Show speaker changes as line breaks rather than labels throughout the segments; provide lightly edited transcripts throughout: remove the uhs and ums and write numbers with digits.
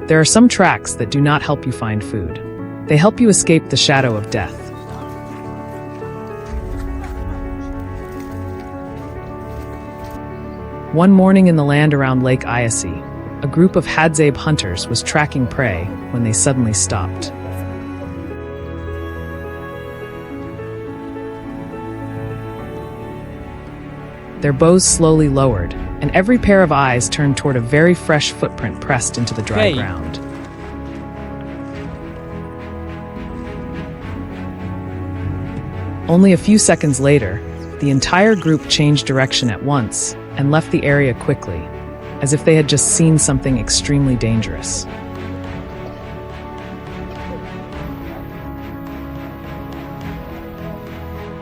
There are some tracks that do not help you find food. They help you escape the shadow of death. One morning in the land around Lake Iasi, a group of Hadzabe hunters was tracking prey when they suddenly stopped. Their bows slowly lowered, and every pair of eyes turned toward a very fresh footprint pressed into the dry ground. Only a few seconds later, the entire group changed direction at once and left the area quickly, as if they had just seen something extremely dangerous.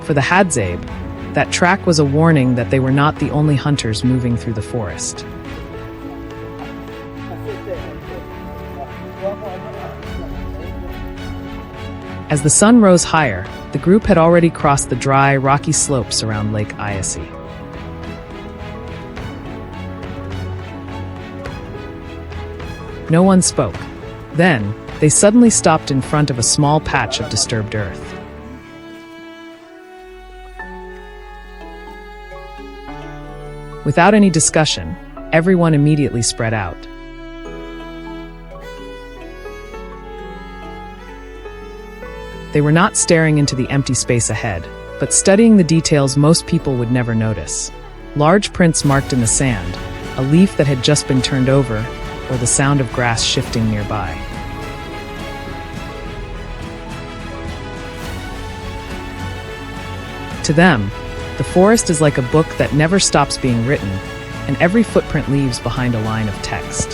For the Hadzabe, that track was a warning that they were not the only hunters moving through the forest. As the sun rose higher, the group had already crossed the dry, rocky slopes around Lake Iasi. No one spoke. Then, they suddenly stopped in front of a small patch of disturbed earth. Without any discussion, everyone immediately spread out. They were not staring into the empty space ahead, but studying the details most people would never notice. Large prints marked in the sand, a leaf that had just been turned over, or the sound of grass shifting nearby. To them, the forest is like a book that never stops being written, and every footprint leaves behind a line of text.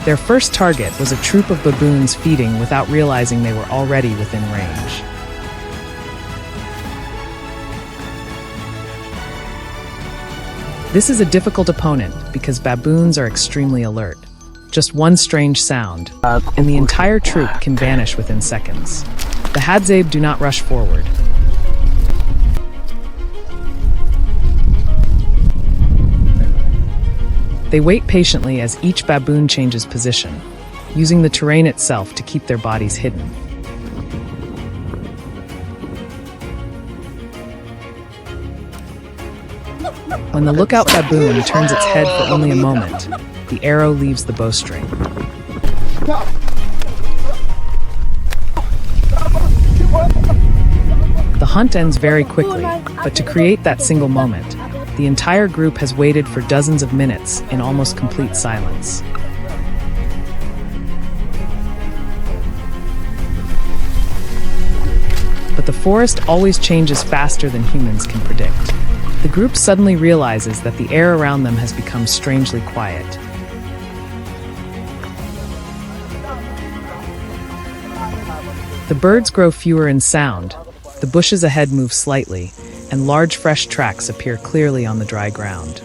Their first target was a troop of baboons feeding without realizing they were already within range. This is a difficult opponent because baboons are extremely alert. Just one strange sound, and the entire troop can vanish within seconds. The Hadzabe do not rush forward. They wait patiently as each baboon changes position, using the terrain itself to keep their bodies hidden. When the lookout baboon turns its head for only a moment, the arrow leaves the bowstring. The hunt ends very quickly, but to create that single moment, the entire group has waited for dozens of minutes in almost complete silence. But the forest always changes faster than humans can predict. The group suddenly realizes that the air around them has become strangely quiet. The birds grow fewer in sound, the bushes ahead move slightly, and large fresh tracks appear clearly on the dry ground.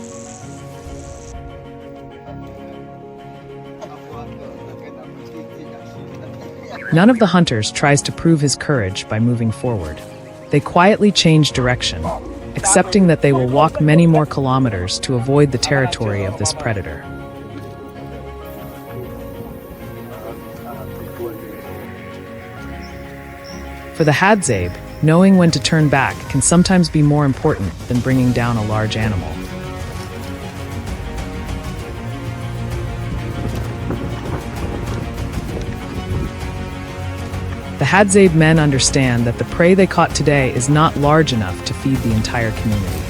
None of the hunters tries to prove his courage by moving forward. They quietly change direction, accepting that they will walk many more kilometers to avoid the territory of this predator. For the Hadzabe, knowing when to turn back can sometimes be more important than bringing down a large animal. The Hadzabe men understand that the prey they caught today is not large enough to feed the entire community.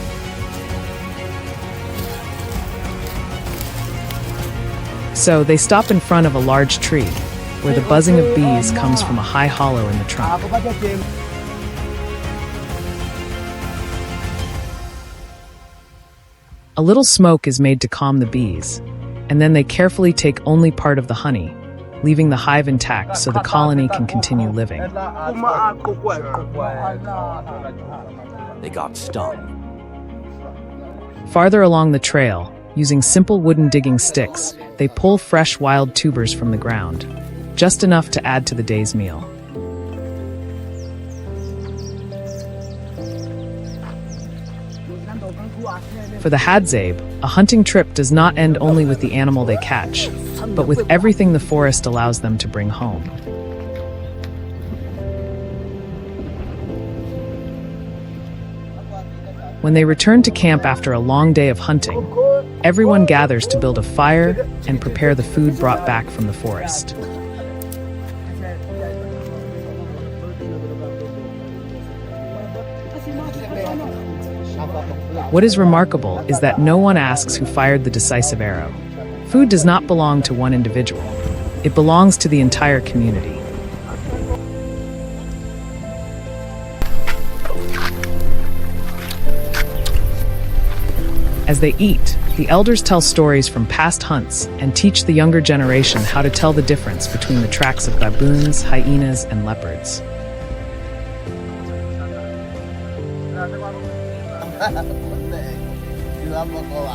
So they stop in front of a large tree, where the buzzing of bees comes from a high hollow in the trunk. A little smoke is made to calm the bees, and then they carefully take only part of the honey, leaving the hive intact so the colony can continue living.
They got stung.
Farther along the trail, using simple wooden digging sticks, they pull fresh wild tubers from the ground, just enough to add to the day's meal. For the Hadzabe, a hunting trip does not end only with the animal they catch, but with everything the forest allows them to bring home. When they return to camp after a long day of hunting, everyone gathers to build a fire and prepare the food brought back from the forest. What is remarkable is that no one asks who fired the decisive arrow. Food does not belong to one individual. It belongs to the entire community. As they eat, the elders tell stories from past hunts and teach the younger generation how to tell the difference between the tracks of baboons, hyenas, and leopards.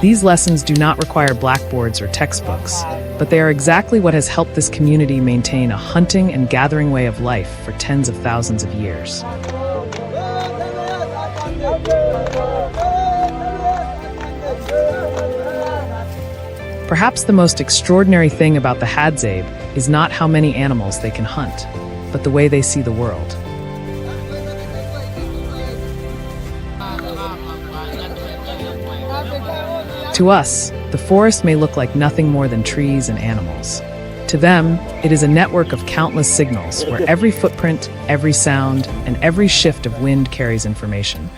These lessons do not require blackboards or textbooks, but they are exactly what has helped this community maintain a hunting and gathering way of life for tens of thousands of years. Perhaps the most extraordinary thing about the Hadzabe is not how many animals they can hunt, but the way they see the world. To us, the forest may look like nothing more than trees and animals. To them, it is a network of countless signals where every footprint, every sound, and every shift of wind carries information.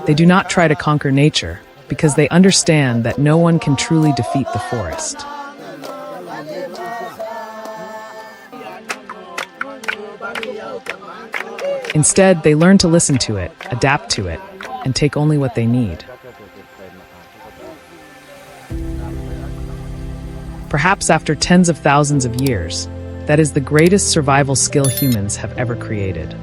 They do not try to conquer nature because they understand that no one can truly defeat the forest. Instead, they learn to listen to it, adapt to it, and take only what they need. Perhaps after tens of thousands of years, that is the greatest survival skill humans have ever created.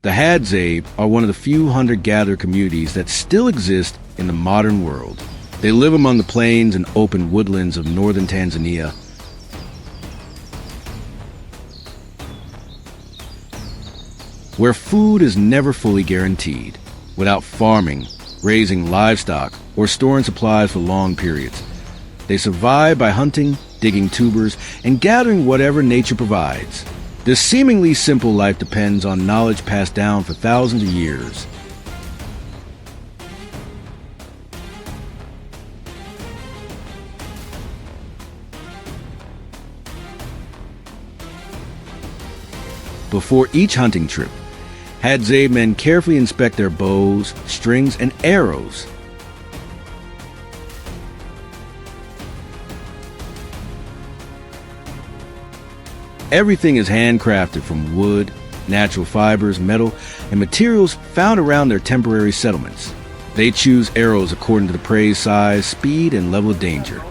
The Hadzabe are one of the few hunter-gatherer communities that still exist in the modern world. They live among the plains and open woodlands of northern Tanzania. Where food is never fully guaranteed, without farming, raising livestock, or storing supplies for long periods. They survive by hunting, digging tubers, and gathering whatever nature provides. This seemingly simple life depends on knowledge passed down for thousands of years. Before each hunting trip, Hadzabe men carefully inspect their bows, strings, and arrows. Everything is handcrafted from wood, natural fibers, metal, and materials found around their temporary settlements. They choose arrows according to the prey's size, speed, and level of danger.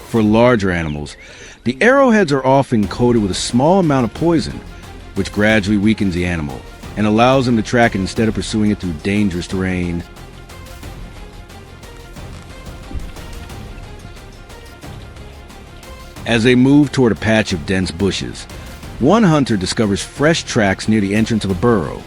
For larger animals, the arrowheads are often coated with a small amount of poison, which gradually weakens the animal and allows them to track it instead of pursuing it through dangerous terrain. As they move toward a patch of dense bushes, one hunter discovers fresh tracks near the entrance of a burrow.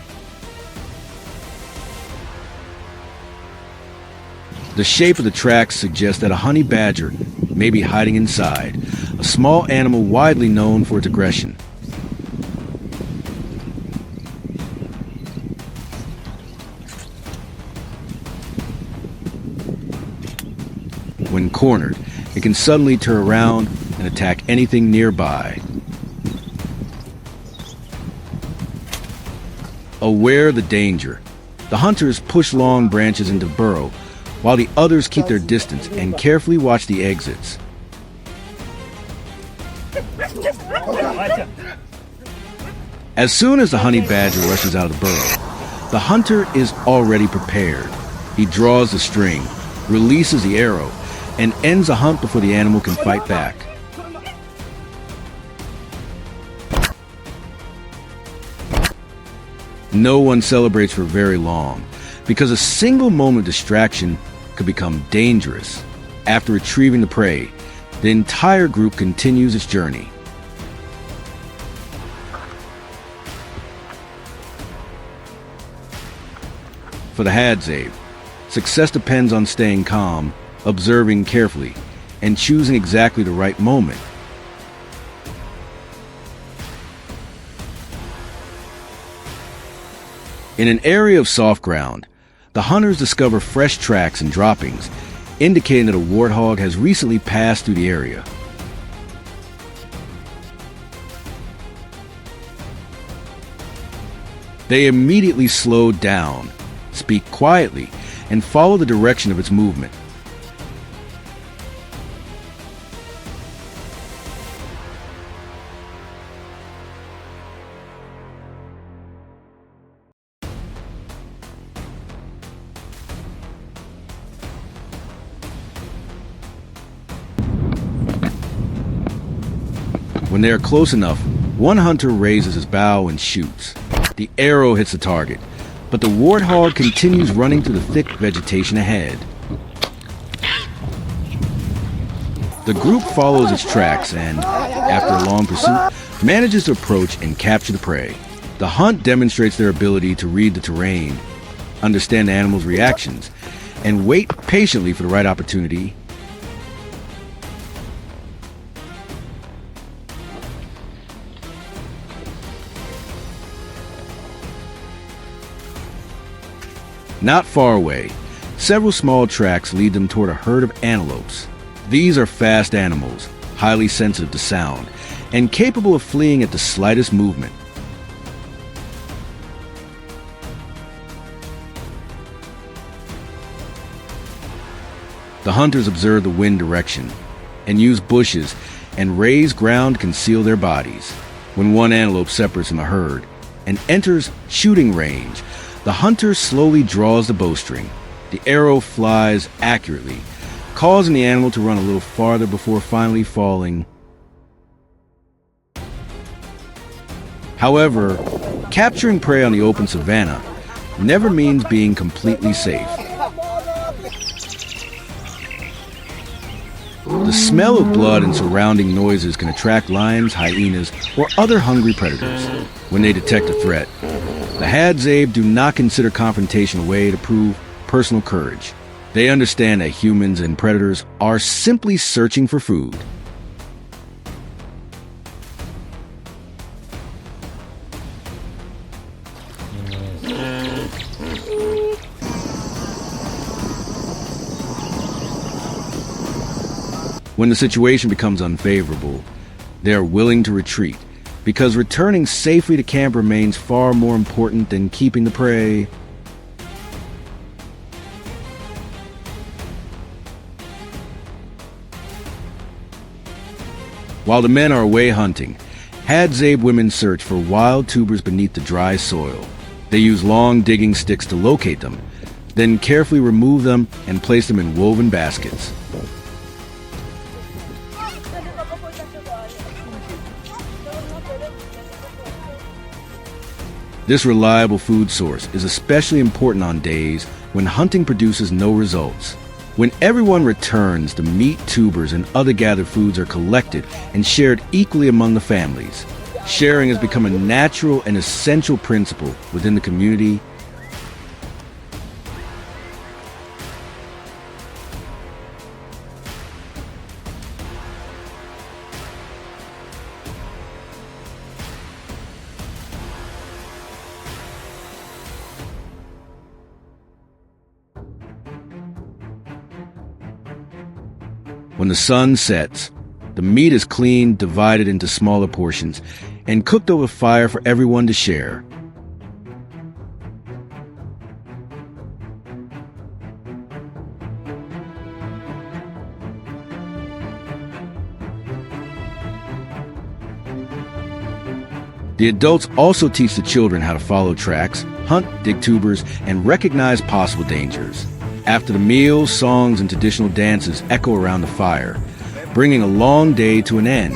The shape of the tracks suggests that a honey badger may be hiding inside, a small animal widely known for its aggression. When cornered, It can suddenly turn around and attack anything nearby. Aware of the danger, the hunters push long branches into the burrow, while the others keep their distance and carefully watch the exits. As soon as the honey badger rushes out of the burrow, the hunter is already prepared. He draws the string, releases the arrow, and ends the hunt before the animal can fight back. No one celebrates for very long, because a single moment of distraction could become dangerous. After retrieving the prey, the entire group continues its journey. For the Hadzabe, success depends on staying calm, observing carefully, and choosing exactly the right moment. In an area of soft ground, the hunters discover fresh tracks and droppings, indicating that a warthog has recently passed through the area. They immediately slow down, speak quietly, and follow the direction of its movement. When they are close enough, one hunter raises his bow and shoots. The arrow hits the target, but the warthog continues running through the thick vegetation ahead. The group follows its tracks and, after a long pursuit, manages to approach and capture the prey. The hunt demonstrates their ability to read the terrain, understand the animal's reactions, and wait patiently for the right opportunity. Not far away, several small tracks lead them toward a herd of antelopes. These are fast animals, highly sensitive to sound, and capable of fleeing at the slightest movement. The hunters observe the wind direction and use bushes and raised ground to conceal their bodies. When one antelope separates from the herd and enters shooting range, the hunter slowly draws the bowstring. The arrow flies accurately, causing the animal to run a little farther before finally falling. However, capturing prey on the open savanna never means being completely safe. The smell of blood and surrounding noises can attract lions, hyenas, or other hungry predators. When they detect a threat, the Hadzabe do not consider confrontation a way to prove personal courage. They understand that humans and predators are simply searching for food. When the situation becomes unfavorable, they are willing to retreat, because returning safely to camp remains far more important than keeping the prey. While the men are away hunting, Hadzabe women search for wild tubers beneath the dry soil. They use long digging sticks to locate them, then carefully remove them and place them in woven baskets. This reliable food source is especially important on days when hunting produces no results. When everyone returns, the meat, tubers, and other gathered foods are collected and shared equally among the families. Sharing has become a natural and essential principle within the community. When the sun sets, the meat is cleaned, divided into smaller portions, and cooked over fire for everyone to share. The adults also teach the children how to follow tracks, hunt, dig tubers, and recognize possible dangers. After the meal, songs and traditional dances echo around the fire, bringing a long day to an end.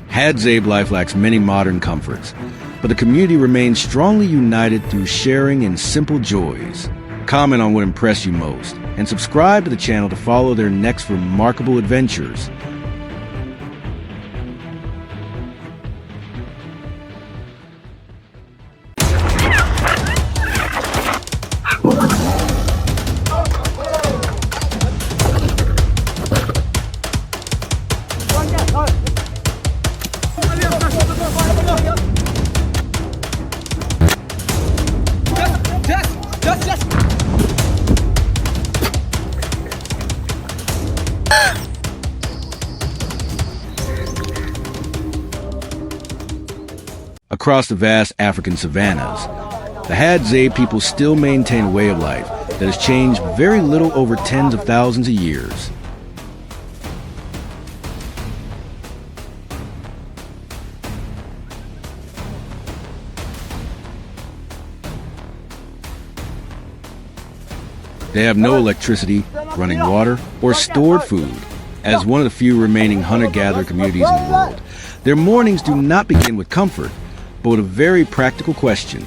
Hadzabe life lacks many modern comforts, but the community remains strongly united through sharing in simple joys. Comment on what impressed you most, and subscribe to the channel to follow their next remarkable adventures. Across the vast African savannas, the Hadzabe people still maintain a way of life that has changed very little over tens of thousands of years. They have no electricity, running water, or stored food. As one of the few remaining hunter-gatherer communities in the world, their mornings do not begin with comfort, but with a very practical question.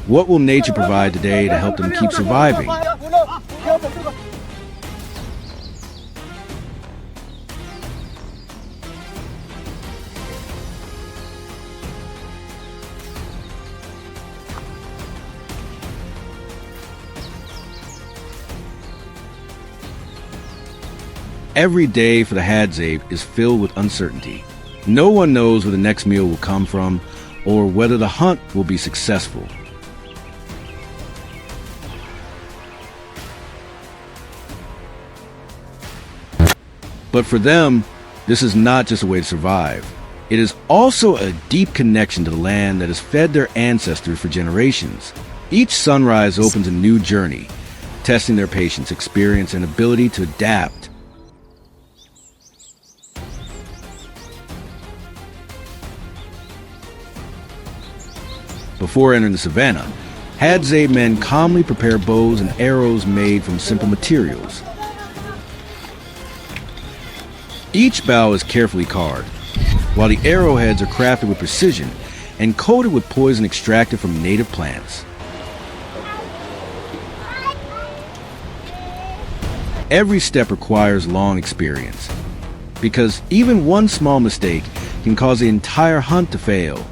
What will nature provide today to help them keep surviving? Every day for the Hadzabe is filled with uncertainty. No one knows where the next meal will come from, or whether the hunt will be successful. But for them, this is not just a way to survive. It is also a deep connection to the land that has fed their ancestors for generations. Each sunrise opens a new journey, testing their patience, experience, and ability to adapt. Before entering the savannah, Hadzabe men calmly prepare bows and arrows made from simple materials. Each bow is carefully carved, while the arrowheads are crafted with precision and coated with poison extracted from native plants. Every step requires long experience, because even one small mistake can cause the entire hunt to fail.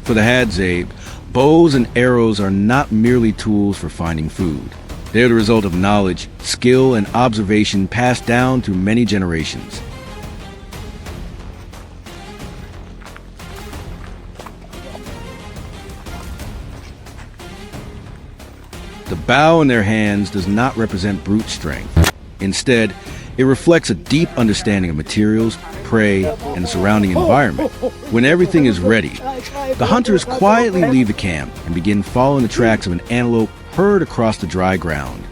For the Hadzabe, bows and arrows are not merely tools for finding food. They are the result of knowledge, skill, and observation passed down through many generations. The bow in their hands does not represent brute strength. Instead, it reflects a deep understanding of materials, prey, and the surrounding environment. When everything is ready, the hunters quietly leave the camp and begin following the tracks of an antelope herd across the dry ground.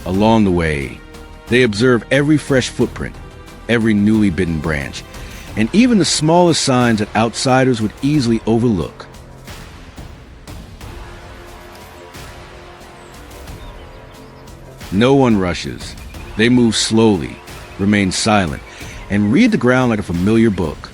Along the way, they observe every fresh footprint, every newly bitten branch, and even the smallest signs that outsiders would easily overlook. No one rushes. They move slowly, remain silent, and read the ground like a familiar book.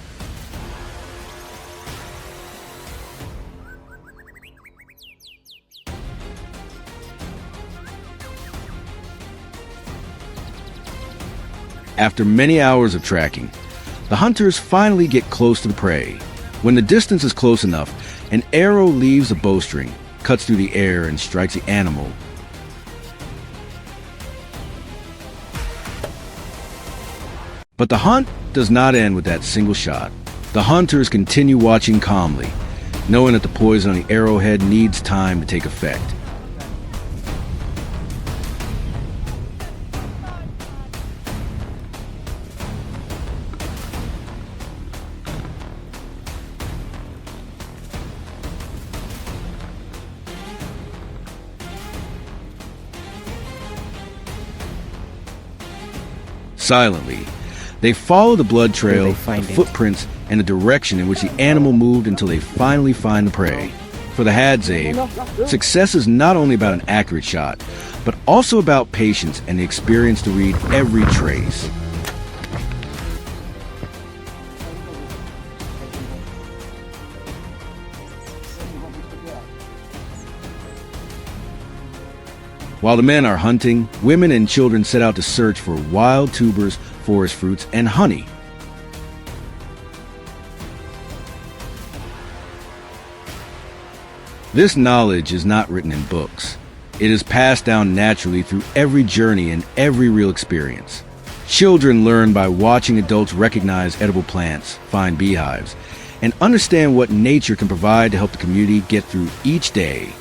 After many hours of tracking, the hunters finally get close to the prey. When the distance is close enough, an arrow leaves the bowstring, cuts through the air, and strikes the animal. But the hunt does not end with that single shot. The hunters continue watching calmly, knowing that the poison on the arrowhead needs time to take effect. Silently, they follow the blood trail, the footprints, and the direction in which the animal moved until they finally find the prey. For the Hadzabe, success is not only about an accurate shot, but also about patience and the experience to read every trace. While the men are hunting, women and children set out to search for wild tubers, forest fruits, and honey. This knowledge is not written in books. It is passed down naturally through every journey and every real experience. Children learn by watching adults recognize edible plants, find beehives, and understand what nature can provide to help the community get through each day.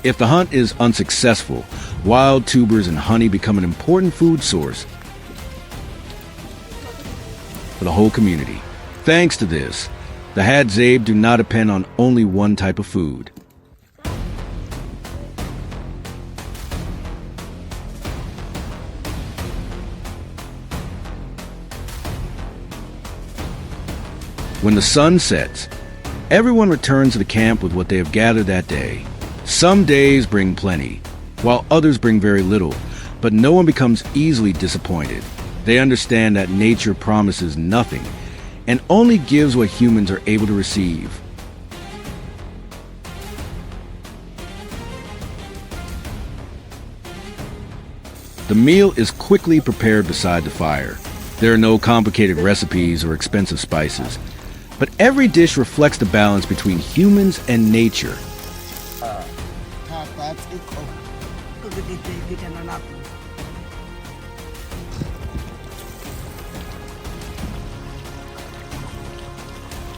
If the hunt is unsuccessful, wild tubers and honey become an important food source for the whole community. Thanks to this, the Hadzabe do not depend on only one type of food. When the sun sets, everyone returns to the camp with what they have gathered that day. Some days bring plenty, while others bring very little, but no one becomes easily disappointed. They understand that nature promises nothing and only gives what humans are able to receive. The meal is quickly prepared beside the fire. There are no complicated recipes or expensive spices, but every dish reflects the balance between humans and nature.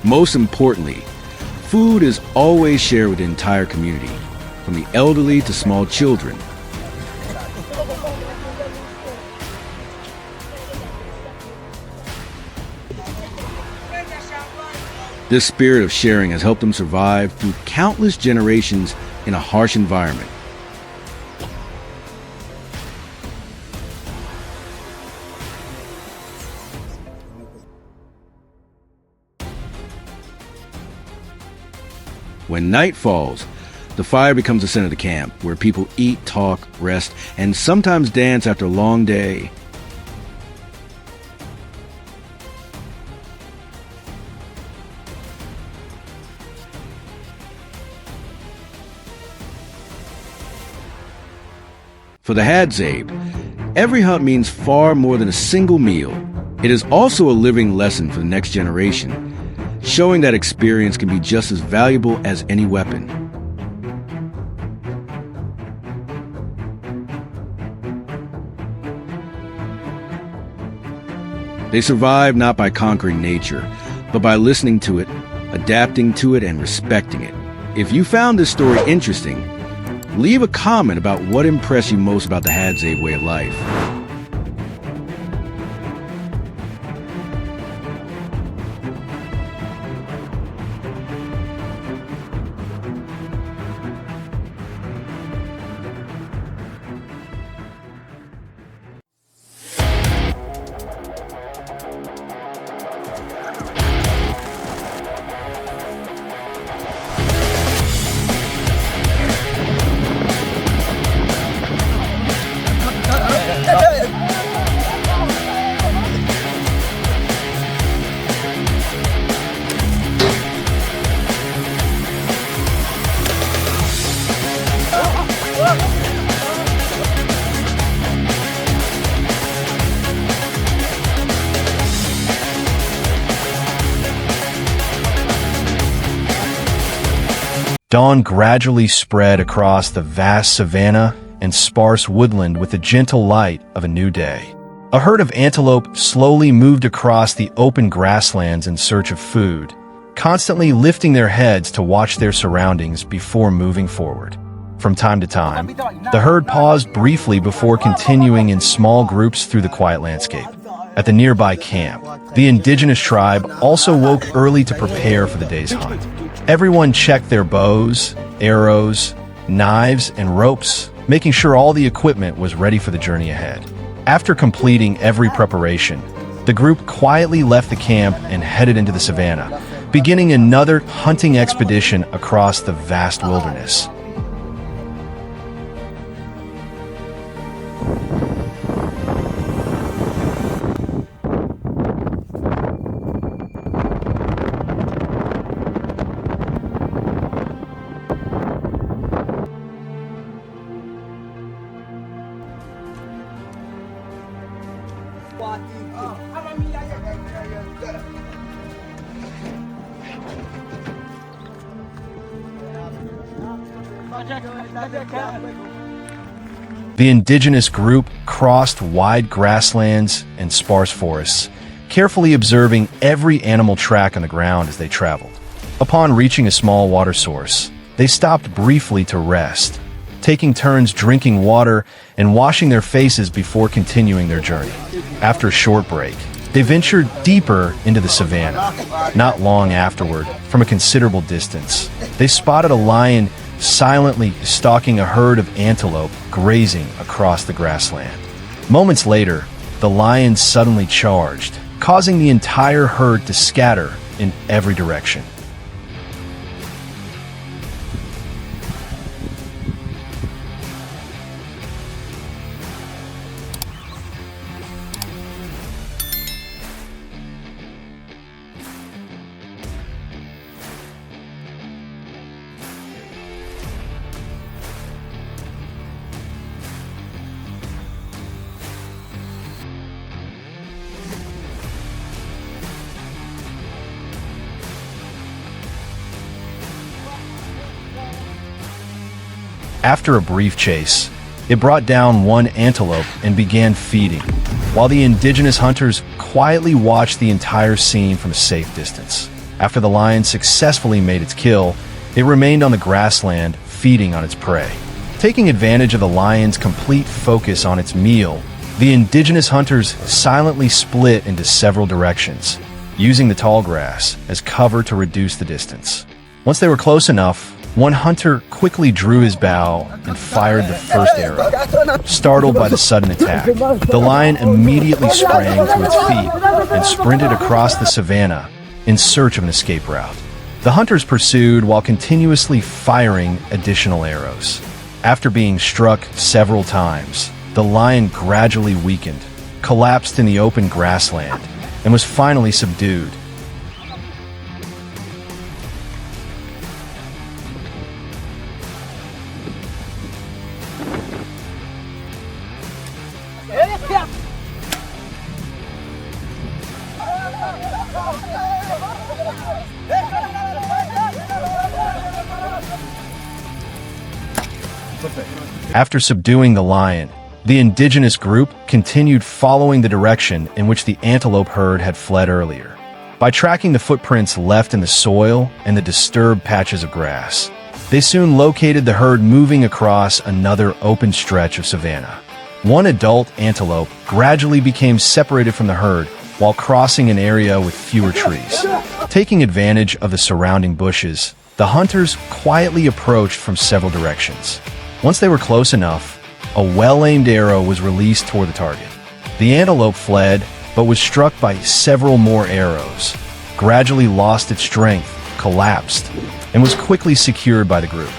Most importantly, food is always shared with the entire community, from the elderly to small children. This spirit of sharing has helped them survive through countless generations in a harsh environment. When night falls, the fire becomes the center of the camp, where people eat, talk, rest, and sometimes dance after a long day. For the Hadzabe, every hunt means far more than a single meal. It is also a living lesson for the next generation, showing that experience can be just as valuable as any weapon. They survive not by conquering nature, but by listening to it, adapting to it, and respecting it. If you found this story interesting, leave a comment about what impressed you most about the Hadzabe way of life.
Dawn gradually spread across the vast savanna and sparse woodland with the gentle light of a new day. A herd of antelope slowly moved across the open grasslands in search of food, constantly lifting their heads to watch their surroundings before moving forward. From time to time, the herd paused briefly before continuing in small groups through the quiet landscape. At the nearby camp, the indigenous tribe also woke early to prepare for the day's hunt. Everyone checked their bows, arrows, knives, and ropes, making sure all the equipment was ready for the journey ahead. After completing every preparation, the group quietly left the camp and headed into the savanna, beginning another hunting expedition across the vast wilderness. The indigenous group crossed wide grasslands and sparse forests, carefully observing every animal track on the ground as they traveled. Upon reaching a small water source, they stopped briefly to rest, taking turns drinking water and washing their faces before continuing their journey. After a short break, they ventured deeper into the savanna. Not long afterward, from a considerable distance, they spotted a lion silently stalking a herd of antelope grazing across the grassland. Moments later, the lion suddenly charged, causing the entire herd to scatter in every direction. After a brief chase, it brought down one antelope and began feeding, while the indigenous hunters quietly watched the entire scene from a safe distance. After the lion successfully made its kill, it remained on the grassland, feeding on its prey. Taking advantage of the lion's complete focus on its meal, the indigenous hunters silently split into several directions, using the tall grass as cover to reduce the distance. Once they were close enough, one hunter quickly drew his bow and fired the first arrow. Startled by the sudden attack, the lion immediately sprang to its feet and sprinted across the savanna in search of an escape route. The hunters pursued while continuously firing additional arrows. After being struck several times, the lion gradually weakened, collapsed in the open grassland, and was finally subdued. After subduing the lion, the indigenous group continued following the direction in which the antelope herd had fled earlier. By tracking the footprints left in the soil and the disturbed patches of grass, they soon located the herd moving across another open stretch of savanna. One adult antelope gradually became separated from the herd while crossing an area with fewer trees. Taking advantage of the surrounding bushes, the hunters quietly approached from several directions. Once they were close enough, a well-aimed arrow was released toward the target. The antelope fled, but was struck by several more arrows, gradually lost its strength, collapsed, and was quickly secured by the group.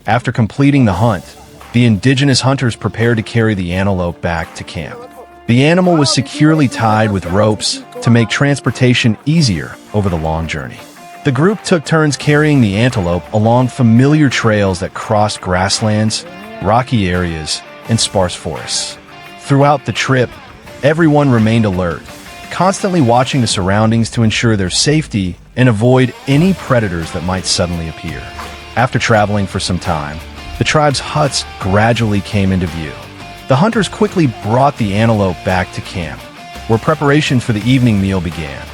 After completing the hunt, the indigenous hunters prepared to carry the antelope back to camp. The animal was securely tied with ropes to make transportation easier over the long journey. The group took turns carrying the antelope along familiar trails that crossed grasslands, rocky areas, and sparse forests. Throughout the trip, everyone remained alert, constantly watching the surroundings to ensure their safety and avoid any predators that might suddenly appear. After traveling for some time, the tribe's huts gradually came into view. The hunters quickly brought the antelope back to camp, where preparation for the evening meal began.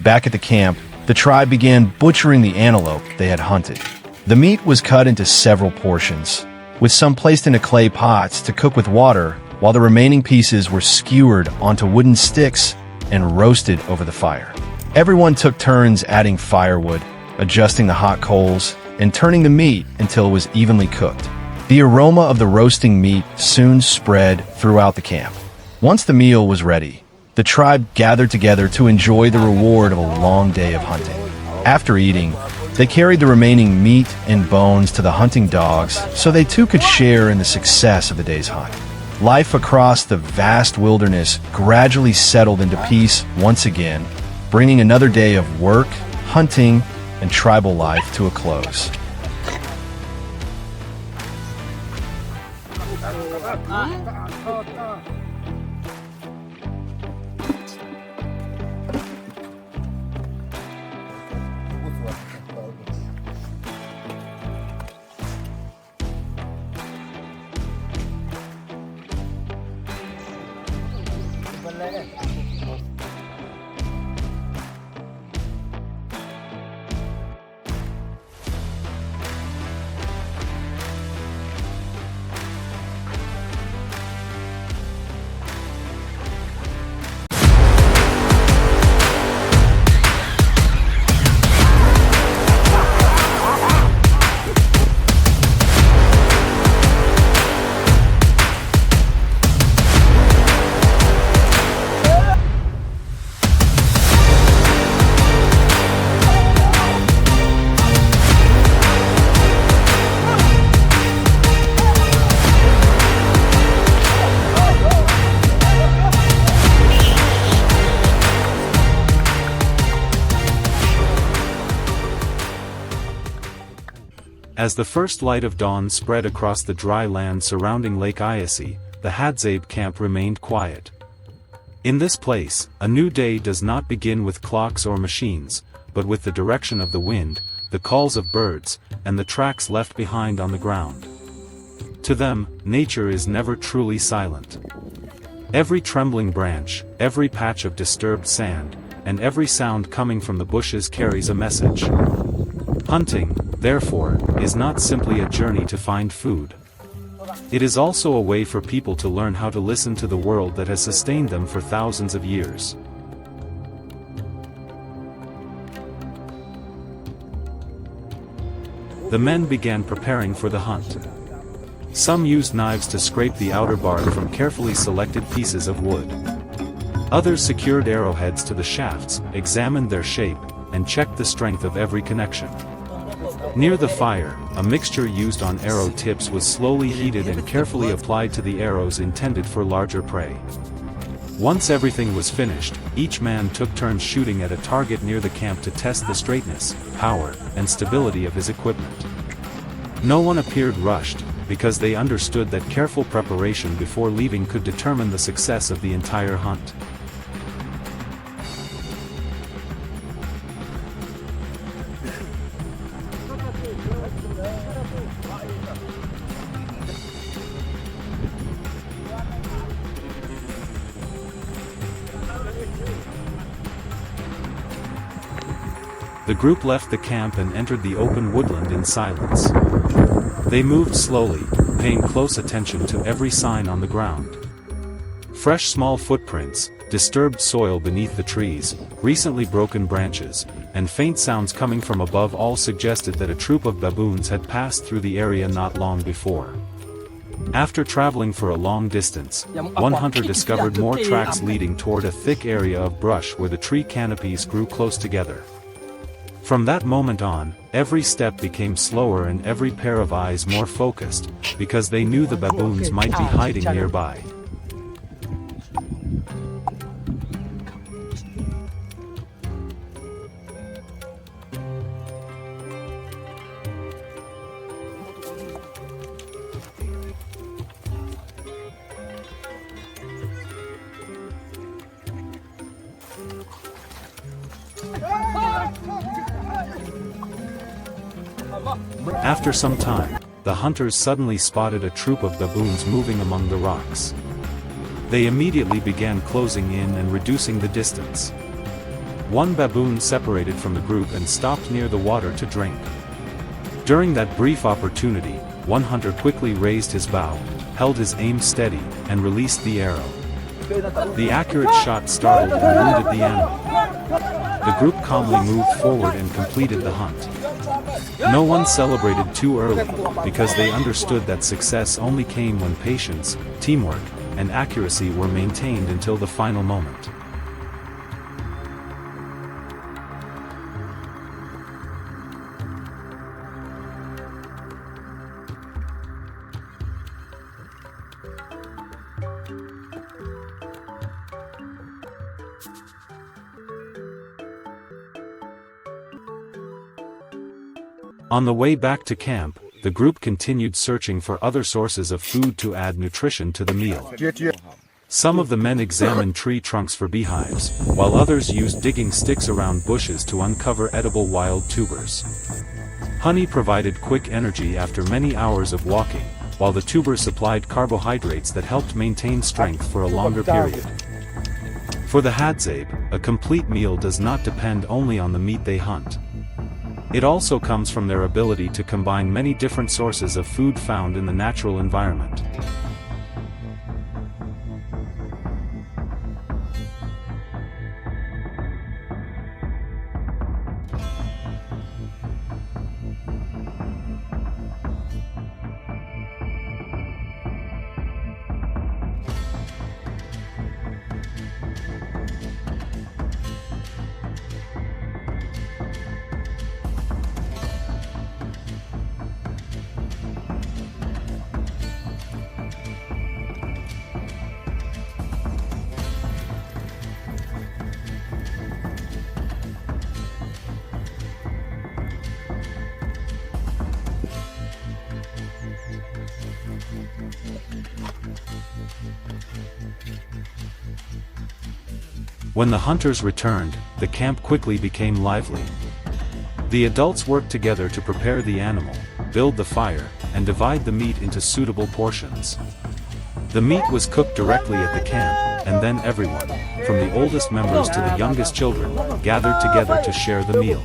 Back at the camp, the tribe began butchering the antelope they had hunted. The meat was cut into several portions, with some placed into clay pots to cook with water, while the remaining pieces were skewered onto wooden sticks and roasted over the fire. Everyone took turns adding firewood, adjusting the hot coals, and turning the meat until it was evenly cooked. The aroma of the roasting meat soon spread throughout the camp. Once the meal was ready, the tribe gathered together to enjoy the reward of a long day of hunting. After eating, they carried the remaining meat and bones to the hunting dogs so they too could share in the success of the day's hunt. Life across the vast wilderness gradually settled into peace once again, bringing another day of work, hunting, and tribal life to a close.
As the first light of dawn spread across the dry land surrounding Lake Iasi, the Hadzabe camp remained quiet. In this place, a new day does not begin with clocks or machines, but with the direction of the wind, the calls of birds, and the tracks left behind on the ground. To them, nature is never truly silent. Every trembling branch, every patch of disturbed sand, and every sound coming from the bushes carries a message. Hunting, therefore, is not simply a journey to find food. It is also a way for people to learn how to listen to the world that has sustained them for thousands of years. The men began preparing for the hunt. Some used knives to scrape the outer bark from carefully selected pieces of wood. Others secured arrowheads to the shafts, examined their shape, and checked the strength of every connection. Near the fire, a mixture used on arrow tips was slowly heated and carefully applied to the arrows intended for larger prey. Once everything was finished, each man took turns shooting at a target near the camp to test the straightness, power, and stability of his equipment. No one appeared rushed, because they understood that careful preparation before leaving could determine the success of the entire hunt. The group left the camp and entered the open woodland in silence. They moved slowly, paying close attention to every sign on the ground. Fresh small footprints, disturbed soil beneath the trees, recently broken branches, and faint sounds coming from above all suggested that a troop of baboons had passed through the area not long before. After traveling for a long distance, one hunter discovered more tracks leading toward a thick area of brush where the tree canopies grew close together. From that moment on, every step became slower and every pair of eyes more focused, because they knew the baboons might be hiding nearby. After some time, the hunters suddenly spotted a troop of baboons moving among the rocks. They immediately began closing in and reducing the distance. One baboon separated from the group and stopped near the water to drink. During that brief opportunity, one hunter quickly raised his bow, held his aim steady, and released the arrow. The accurate shot startled and wounded the animal. The group calmly moved forward and completed the hunt. No one celebrated too early, because they understood that success only came when patience, teamwork, and accuracy were maintained until the final moment. On the way back to camp, the group continued searching for other sources of food to add nutrition to the meal. Some of the men examined tree trunks for beehives, while others used digging sticks around bushes to uncover edible wild tubers. Honey provided quick energy after many hours of walking, while the tubers supplied carbohydrates that helped maintain strength for a longer period. For the Hadzabe, a complete meal does not depend only on the meat they hunt. It also comes from their ability to combine many different sources of food found in the natural environment. When the hunters returned, the camp quickly became lively. The adults worked together to prepare the animal, build the fire, and divide the meat into suitable portions. The meat was cooked directly at the camp, and then everyone, from the oldest members to the youngest children, gathered together to share the meal.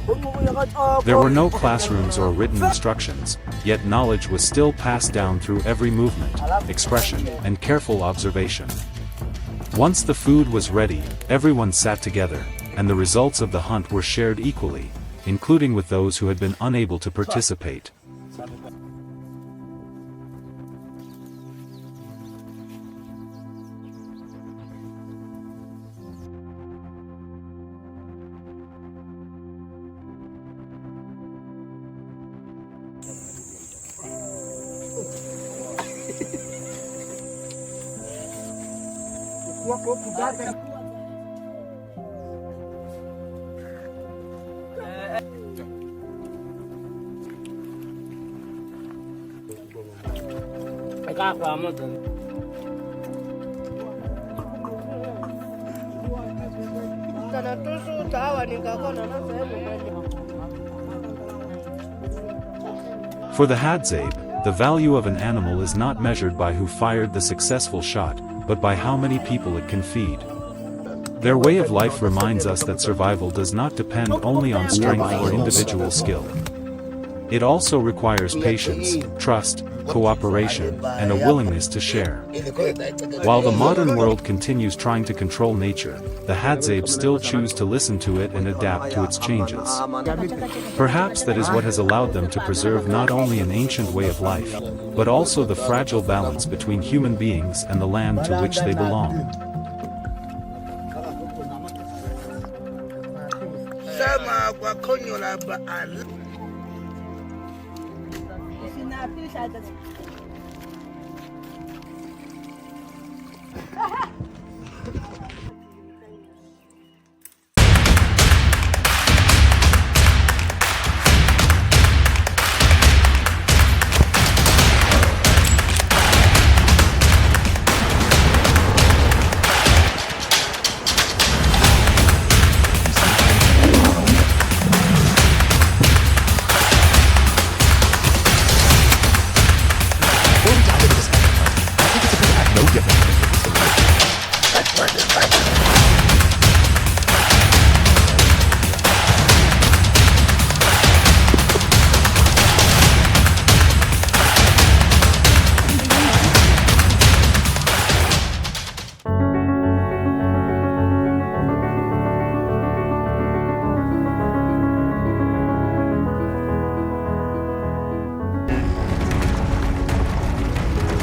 There were no classrooms or written instructions, yet knowledge was still passed down through every movement, expression, and careful observation. Once the food was ready, everyone sat together, and the results of the hunt were shared equally, including with those who had been unable to participate. For the Hadzabe, the value of an animal is not measured by who fired the successful shot, but by how many people it can feed. Their way of life reminds us that survival does not depend only on strength or individual skill. It also requires patience, trust, cooperation, and a willingness to share. While the modern world continues trying to control nature, the Hadzabe still choose to listen to it and adapt to its changes. Perhaps that is what has allowed them to preserve not only an ancient way of life, but also the fragile balance between human beings and the land to which they belong.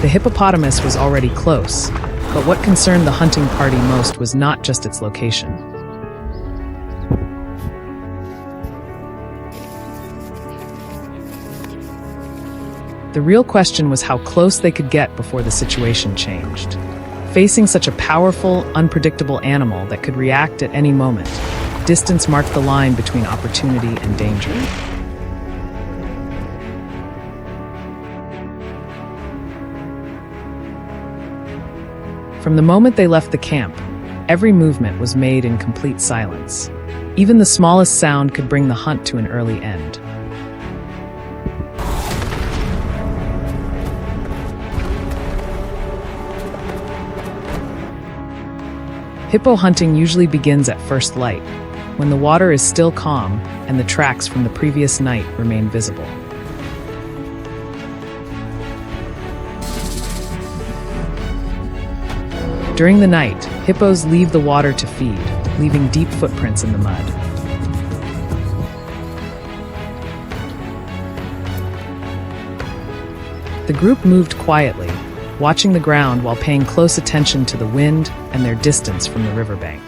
The hippopotamus was already close, but what concerned the hunting party most was not just its location. The real question was how close they could get before the situation changed. Facing such a powerful, unpredictable animal that could react at any moment, distance marked the line between opportunity and danger. From the moment they left the camp, every movement was made in complete silence. Even the smallest sound could bring the hunt to an early end. Hippo hunting usually begins at first light, when the water is still calm and the tracks from the previous night remain visible. During the night, hippos leave the water to feed, leaving deep footprints in the mud. The group moved quietly, watching the ground while paying close attention to the wind and their distance from the riverbank.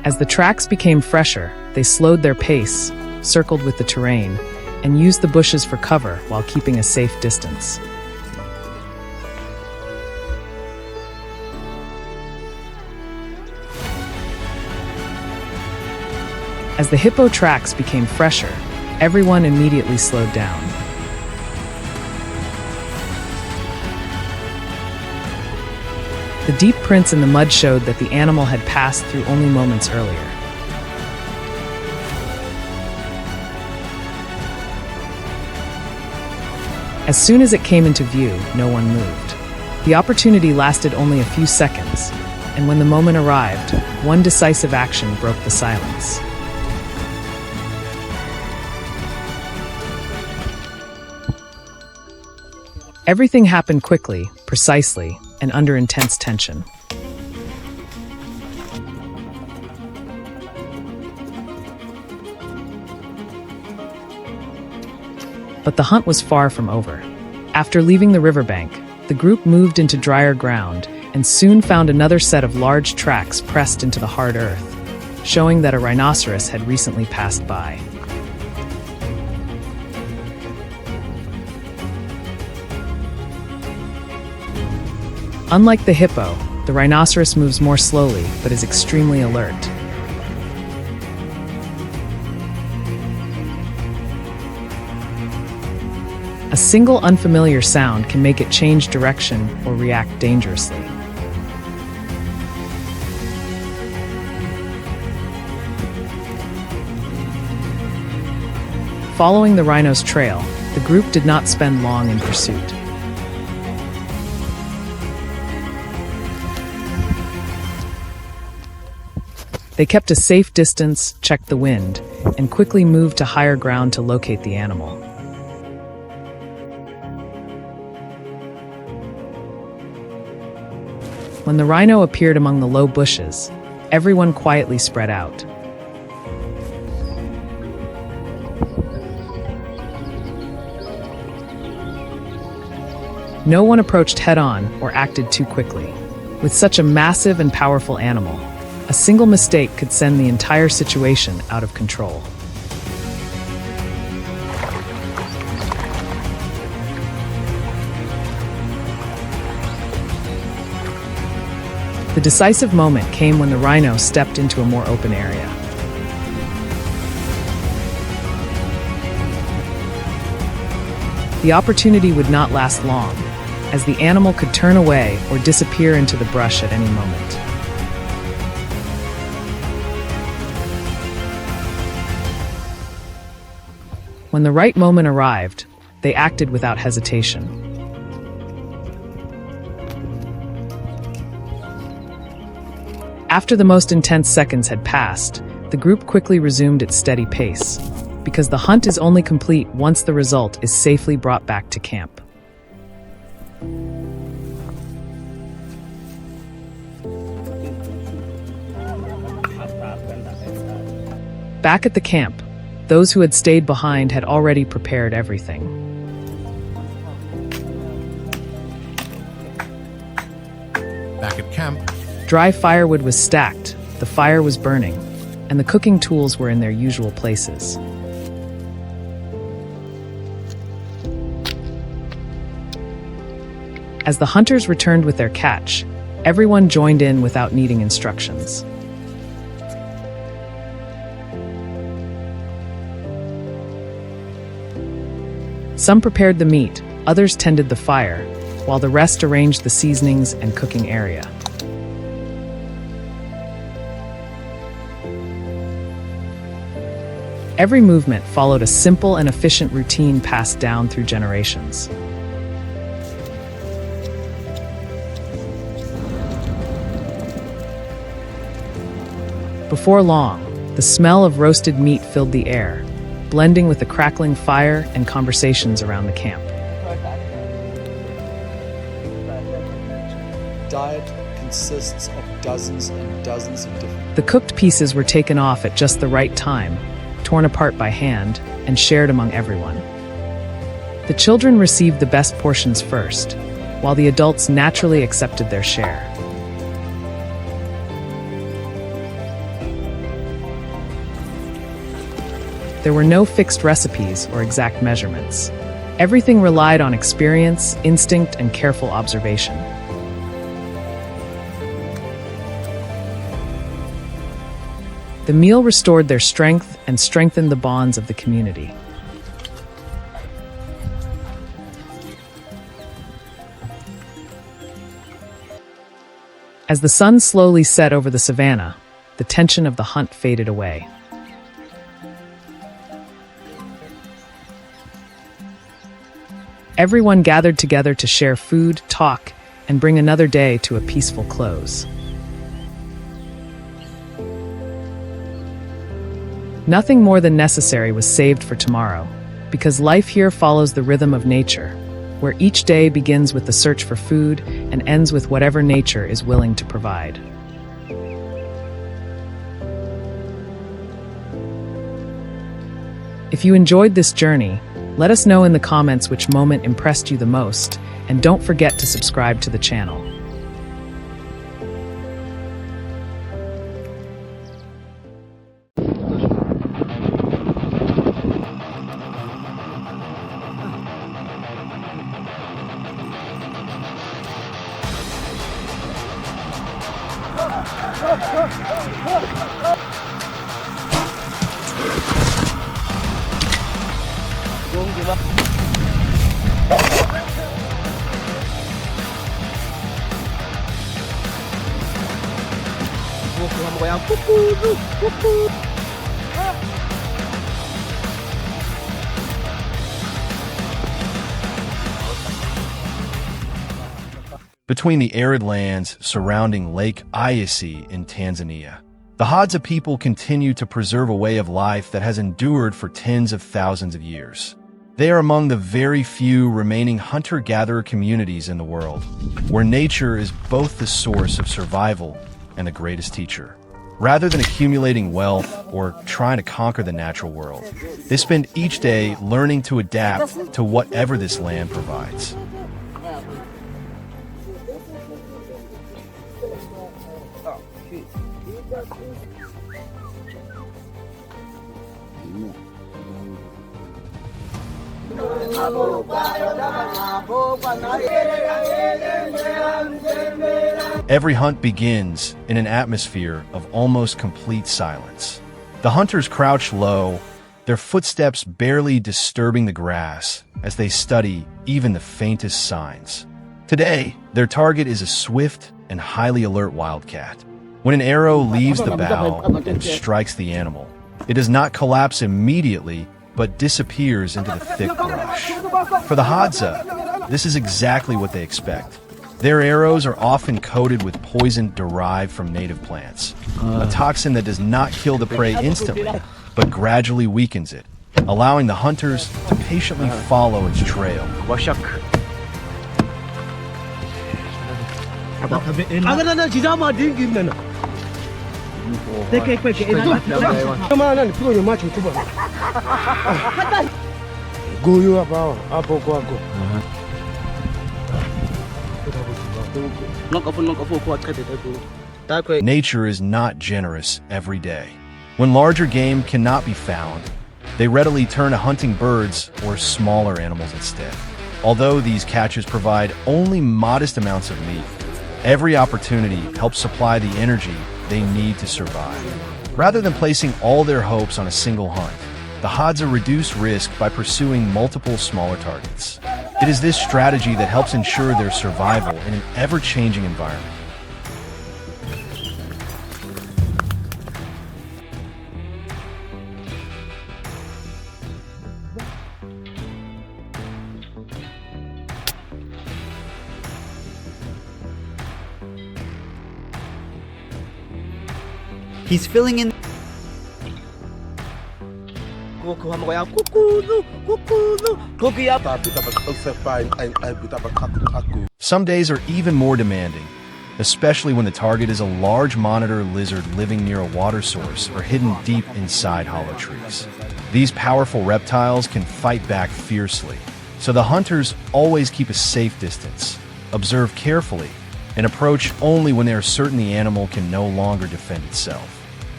As the tracks became fresher, they slowed their pace, circled with the terrain, and used the bushes for cover while keeping a safe distance. As the hippo tracks became fresher, everyone immediately slowed down. The deep prints in the mud showed that the animal had passed through only moments earlier. As soon as it came into view, no one moved. The opportunity lasted only a few seconds, and when the moment arrived, one decisive action broke the silence. Everything happened quickly, precisely, and under intense tension. But the hunt was far from over. After leaving the riverbank, the group moved into drier ground and soon found another set of large tracks pressed into the hard earth, showing that a rhinoceros had recently passed by. Unlike the hippo, the rhinoceros moves more slowly but is extremely alert. A single unfamiliar sound can make it change direction or react dangerously. Following the rhino's trail, the group did not spend long in pursuit. They kept a safe distance, checked the wind, and quickly moved to higher ground to locate the animal. When the rhino appeared among the low bushes, everyone quietly spread out. No one approached head-on or acted too quickly. With such a massive and powerful animal, a single mistake could send the entire situation out of control. The decisive moment came when the rhino stepped into a more open area. The opportunity would not last long, as the animal could turn away or disappear into the brush at any moment. When the right moment arrived, they acted without hesitation. After the most intense seconds had passed, the group quickly resumed its steady pace, because the hunt is only complete once the result is safely brought back to camp. Back at the camp, those who had stayed behind had already prepared everything.
Back at camp,
Dry firewood was stacked, the fire was burning, and the cooking tools were in their usual places. As the hunters returned with their catch, everyone joined in without needing instructions. Some prepared the meat, others tended the fire, while the rest arranged the seasonings and cooking area. Every movement followed a simple and efficient routine passed down through generations. Before long, the smell of roasted meat filled the air, blending with the crackling fire and conversations around the camp.
Diet consists of dozens and dozens of different...
The cooked pieces were taken off at just the right time, torn apart by hand, and shared among everyone. The children received the best portions first, while the adults naturally accepted their share. There were no fixed recipes or exact measurements. Everything relied on experience, instinct, and careful observation. The meal restored their strength and strengthened the bonds of the community. As the sun slowly set over the savannah, the tension of the hunt faded away. Everyone gathered together to share food, talk, and bring another day to a peaceful close. Nothing more than necessary was saved for tomorrow, because life here follows the rhythm of nature, where each day begins with the search for food and ends with whatever nature is willing to provide. If you enjoyed this journey, let us know in the comments which moment impressed you the most, and don't forget to subscribe to the channel.
Between the arid lands surrounding Lake Eyasi in Tanzania The Hadza people continue to preserve a way of life that has endured for tens of thousands of years. They are among the very few remaining hunter-gatherer communities in the world, where nature is both the source of survival and the greatest teacher. Rather than accumulating wealth or trying to conquer the natural world, they spend each day learning to adapt to whatever this land provides. Every hunt begins in an atmosphere of almost complete silence. The hunters crouch low, their footsteps barely disturbing the grass as they study even the faintest signs. Today, their target is a swift and highly alert wildcat. When an arrow leaves the bow and strikes the animal, it does not collapse immediately, but disappears into the thick brush. For the Hadza, this is exactly what they expect. Their arrows are often coated with poison derived from native plants, a toxin that does not kill the prey instantly, but gradually weakens it, allowing the hunters to patiently follow its trail. Nature is not generous every day. When larger game cannot be found, they readily turn to hunting birds or smaller animals instead. Although these catches provide only modest amounts of meat, every opportunity helps supply the energy they need to survive. Rather than placing all their hopes on a single hunt, the Hadza reduce risk by pursuing multiple smaller targets. It is this strategy that helps ensure their survival in an ever-changing environment.
He's filling in.
Some days are even more demanding, especially when the target is a large monitor lizard living near a water source or hidden deep inside hollow trees. These powerful reptiles can fight back fiercely, so the hunters always keep a safe distance, observe carefully, and approach only when they are certain the animal can no longer defend itself.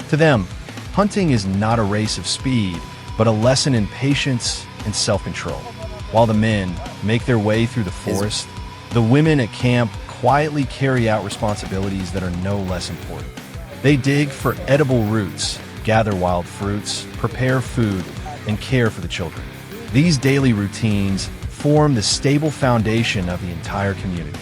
To them, hunting is not a race of speed, but a lesson in patience and self-control. While the men make their way through the forest, the women at camp quietly carry out responsibilities that are no less important. They dig for edible roots, gather wild fruits, prepare food, and care for the children. These daily routines form the stable foundation of the entire community.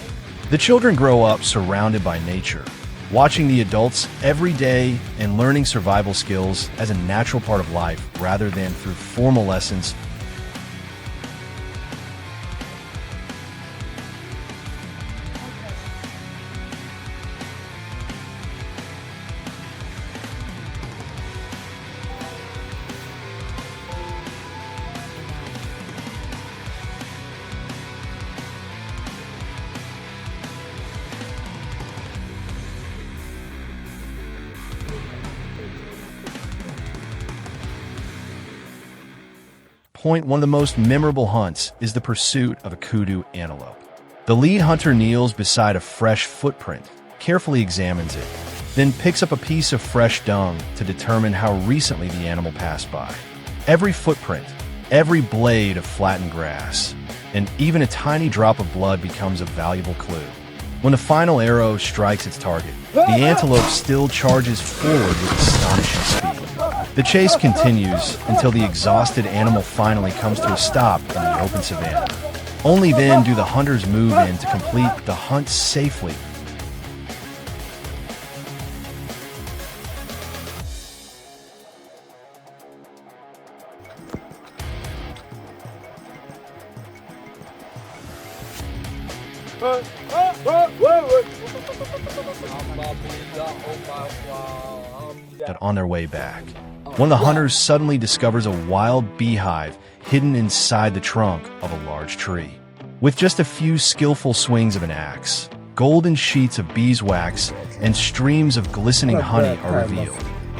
The children grow up surrounded by nature, watching the adults every day and learning survival skills as a natural part of life rather than through formal lessons. One of the most memorable hunts is the pursuit of a kudu antelope. The lead hunter kneels beside a fresh footprint, carefully examines it, then picks up a piece of fresh dung to determine how recently the animal passed by. Every footprint, every blade of flattened grass, and even a tiny drop of blood becomes a valuable clue. When the final arrow strikes its target, the antelope still charges forward with astonishing speed. The chase continues until the exhausted animal finally comes to a stop in the open savanna. Only then do the hunters move in to complete the hunt safely. On their way back, one of the hunters suddenly discovers a wild beehive hidden inside the trunk of a large tree. With just a few skillful swings of an axe, golden sheets of beeswax and streams of glistening honey are revealed.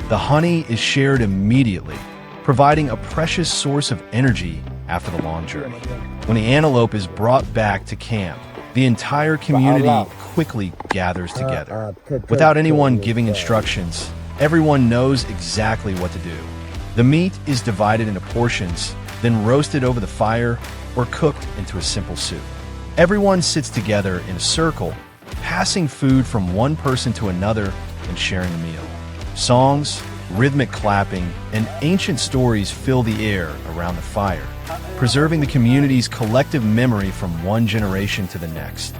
The honey is shared immediately, providing a precious source of energy after the long journey. When the antelope is brought back to camp, the entire community quickly gathers together. Without anyone giving instructions, everyone knows exactly what to do. The meat is divided into portions, then roasted over the fire or cooked into a simple soup. Everyone sits together in a circle, passing food from one person to another and sharing the meal. Songs, rhythmic clapping, and ancient stories fill the air around the fire, preserving the community's collective memory from one generation to the next.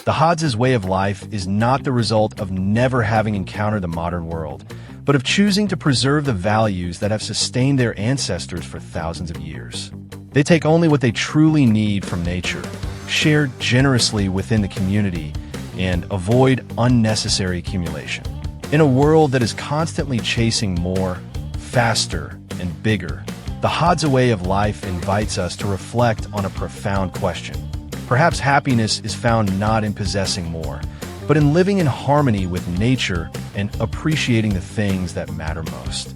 The Hadzabe's way of life is not the result of never having encountered the modern world, but of choosing to preserve the values that have sustained their ancestors for thousands of years. They take only what they truly need from nature, share generously within the community, and avoid unnecessary accumulation. In a world that is constantly chasing more, faster, and bigger, the Hadzabe way of life invites us to reflect on a profound question. Perhaps happiness is found not in possessing more, but in living in harmony with nature and appreciating the things that matter most.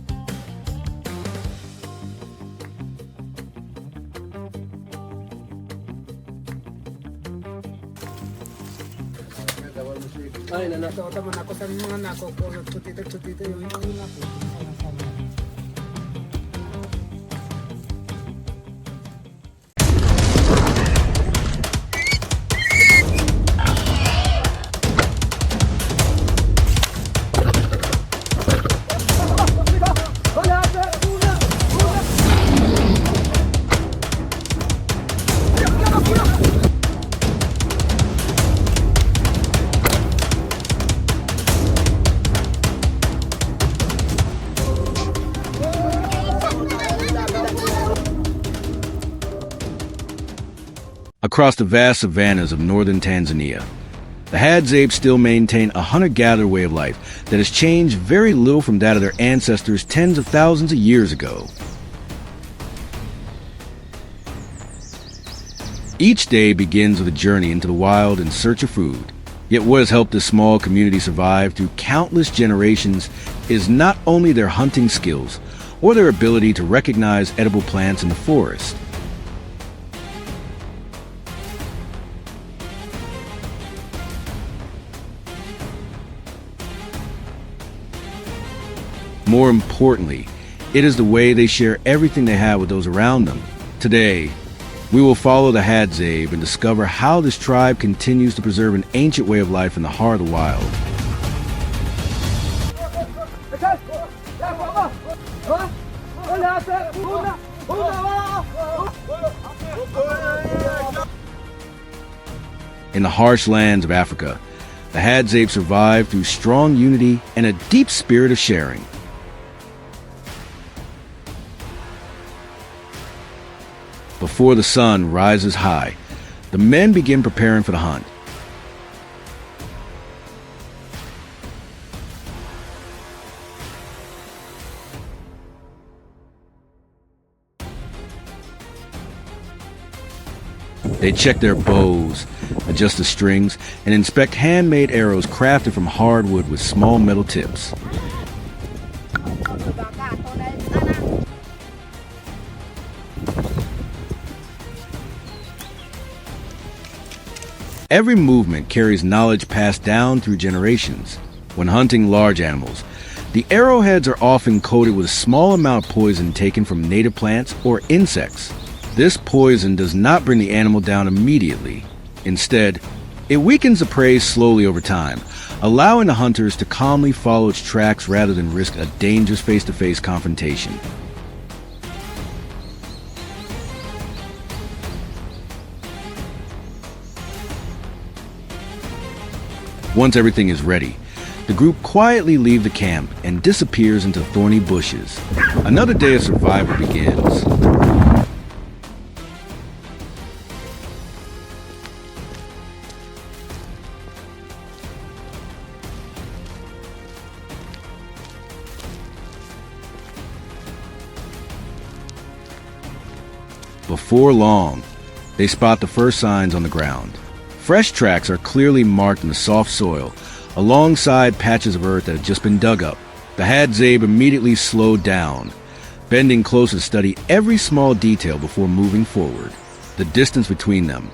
Across the vast savannas of northern Tanzania, the Hadzabe still maintain a hunter-gatherer way of life that has changed very little from that of their ancestors tens of thousands of years ago. Each day begins with a journey into the wild in search of food. Yet what has helped this small community survive through countless generations is not only their hunting skills or their ability to recognize edible plants in the forest. More importantly, it is the way they share everything they have with those around them. Today, we will follow the Hadzabe and discover how this tribe continues to preserve an ancient way of life in the heart of the wild. In the harsh lands of Africa, the Hadzabe survive through strong unity and a deep spirit of sharing. Before the sun rises high, the men begin preparing for the hunt. They check their bows, adjust the strings, and inspect handmade arrows crafted from hardwood with small metal tips. Every movement carries knowledge passed down through generations. When hunting large animals, the arrowheads are often coated with a small amount of poison taken from native plants or insects. This poison does not bring the animal down immediately. Instead, it weakens the prey slowly over time, allowing the hunters to calmly follow its tracks rather than risk a dangerous face-to-face confrontation. Once everything is ready, the group quietly leave the camp and disappears into thorny bushes. Another day of survival begins. Before long, they spot the first signs on the ground. Fresh tracks are clearly marked in the soft soil, alongside patches of earth that have just been dug up. The Hadzabe immediately slowed down, bending closer to study every small detail before moving forward. The distance between them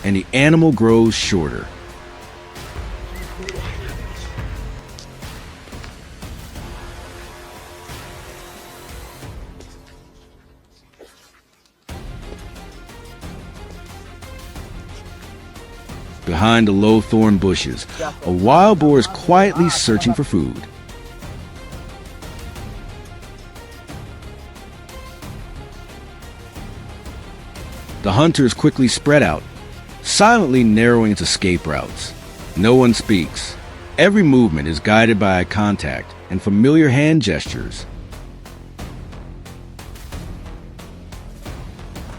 and the animal grows shorter. Behind the low thorn bushes, a wild boar is quietly searching for food. The hunters quickly spread out, silently narrowing its escape routes. No one speaks. Every movement is guided by eye contact and familiar hand gestures.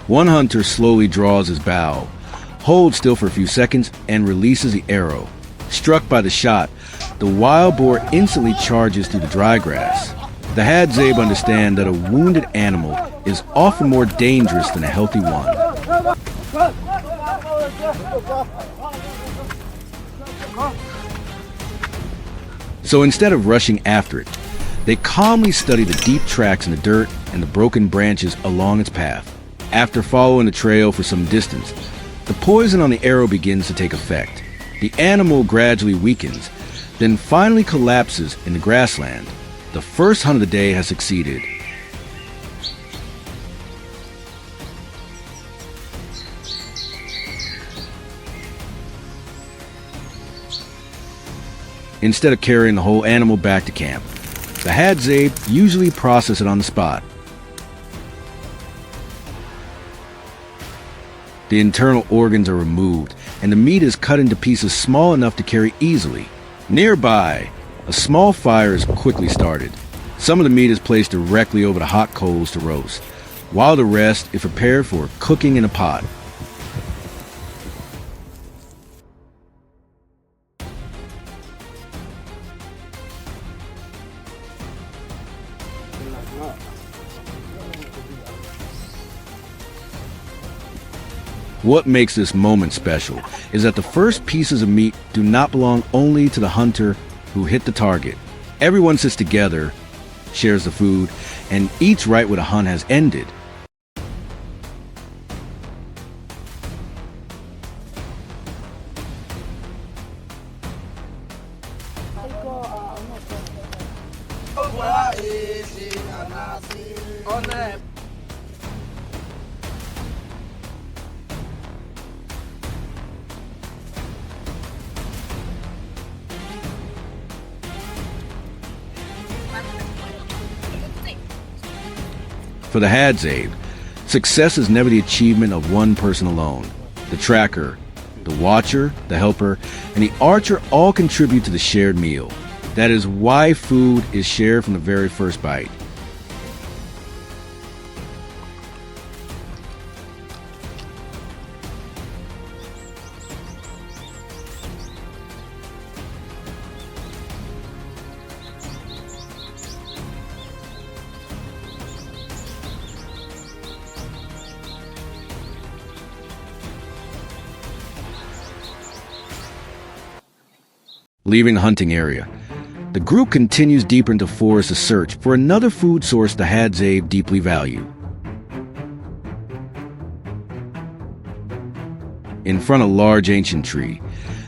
One hunter slowly draws his bow, holds still for a few seconds, and releases the arrow. Struck by the shot, the wild boar instantly charges through the dry grass. The Hadzabe understand that a wounded animal is often more dangerous than a healthy one. So instead of rushing after it, they calmly study the deep tracks in the dirt and the broken branches along its path. After following the trail for some distance, the poison on the arrow begins to take effect. The animal gradually weakens, then finally collapses in the grassland. The first hunt of the day has succeeded. Instead of carrying the whole animal back to camp, the Hadzabe usually process it on the spot. The internal organs are removed, and the meat is cut into pieces small enough to carry easily. Nearby, a small fire is quickly started. Some of the meat is placed directly over the hot coals to roast, while the rest is prepared for cooking in a pot. What makes this moment special is that the first pieces of meat do not belong only to the hunter who hit the target. Everyone sits together, shares the food, and eats right where the hunt has ended. For the Hadzabe, success is never the achievement of one person alone. The tracker, the watcher, the helper, and the archer all contribute to the shared meal. That is why food is shared from the very first bite. Leaving the hunting area, the group continues deeper into forest to search for another food source the Hadzabe deeply value. In front of a large ancient tree,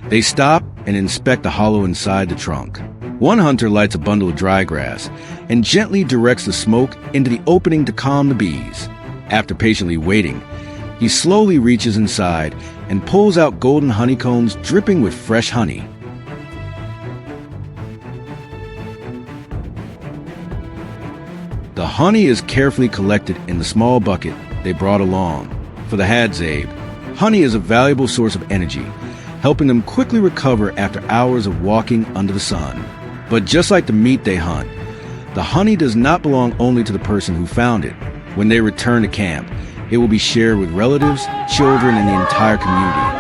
they stop and inspect the hollow inside the trunk. One hunter lights a bundle of dry grass and gently directs the smoke into the opening to calm the bees. After patiently waiting, He slowly reaches inside and pulls out golden honeycombs dripping with fresh honey. The honey is carefully collected in the small bucket they brought along. For the Hadzabe, honey is a valuable source of energy, helping them quickly recover after hours of walking under the sun. But just like the meat they hunt, the honey does not belong only to the person who found it. When they return to camp, it will be shared with relatives, children, and the entire community.